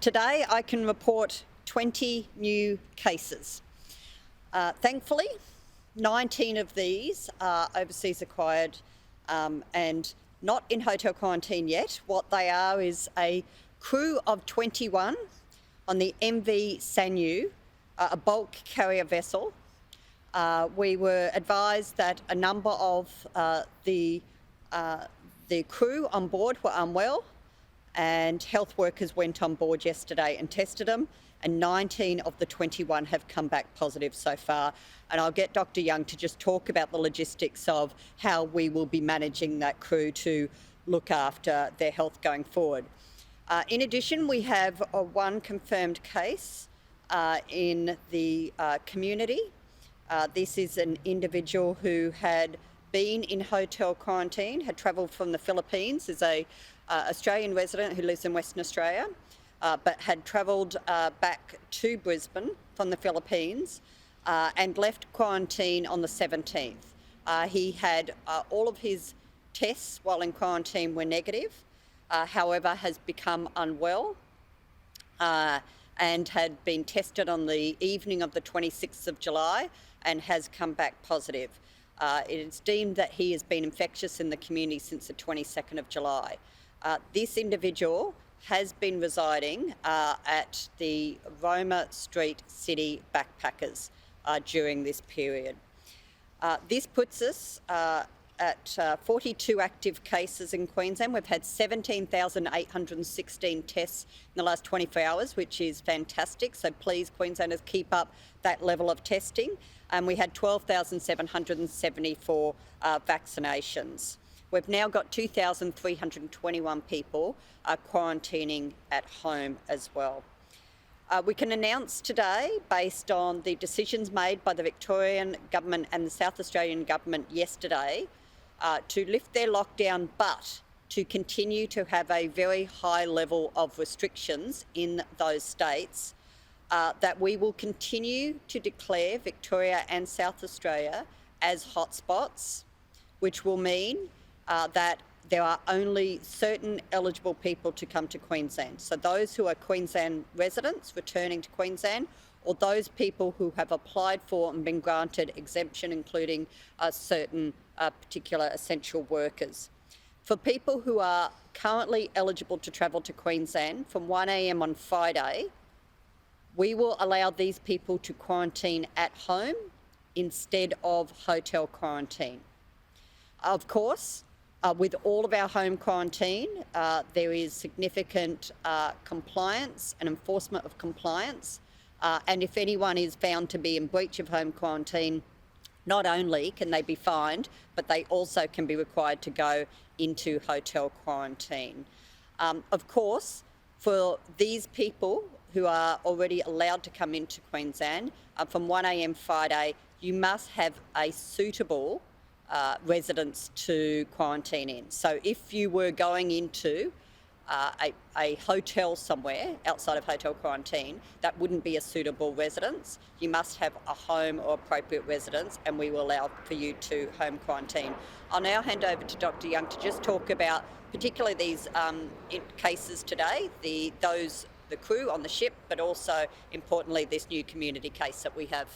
Today I can report 20 new cases. Thankfully, 19 of these are overseas acquired and not in hotel quarantine yet. What they are is a crew of 21 on the MV Sanyu, a bulk carrier vessel. We were advised that a number of the crew on board were unwell, and health workers went on board yesterday and tested them, and 19 of the 21 have come back positive so far. And I'll get Dr. Young to just talk about the logistics of how we will be managing that crew to look after their health going forward. In addition, we have one confirmed case in the community. This is an individual who had been in hotel quarantine, had travelled from the Philippines, is a Australian resident who lives in Western Australia, but had travelled back to Brisbane from the Philippines and left quarantine on the 17th. He had all of his tests while in quarantine were negative, however has become unwell and had been tested on the evening of the 26th of July and has come back positive. It is deemed that he has been infectious in the community since the 22nd of July. This individual has been residing at the Roma Street City Backpackers during this period. This puts us at 42 active cases in Queensland. We've had 17,816 tests in the last 24 hours, which is fantastic. So please, Queenslanders, keep up that level of testing. And we had 12,774 vaccinations. We've now got 2,321 people quarantining at home as well. We can announce today, based on the decisions made by the Victorian Government and the South Australian Government yesterday, to lift their lockdown, but to continue to have a very high level of restrictions in those states, that we will continue to declare Victoria and South Australia as hotspots, which will mean that there are only certain eligible people to come to Queensland. So those who are Queensland residents returning to Queensland, or those people who have applied for and been granted exemption, including certain particular essential workers. For people who are currently eligible to travel to Queensland from 1 a.m. on Friday, we will allow these people to quarantine at home instead of hotel quarantine. Of course, with all of our home quarantine, there is significant compliance and enforcement of compliance. And if anyone is found to be in breach of home quarantine, not only can they be fined, but they also can be required to go into hotel quarantine. Of course, for these people who are already allowed to come into Queensland from 1 a.m. Friday, you must have a suitable residence to quarantine in. So if you were going into a hotel somewhere outside of hotel quarantine, that wouldn't be a suitable residence. You must have a home or appropriate residence, and we will allow for you to home quarantine. I'll now hand over to Dr. Young to just talk about particularly these cases today, the crew on the ship, but also importantly this new community case that we have.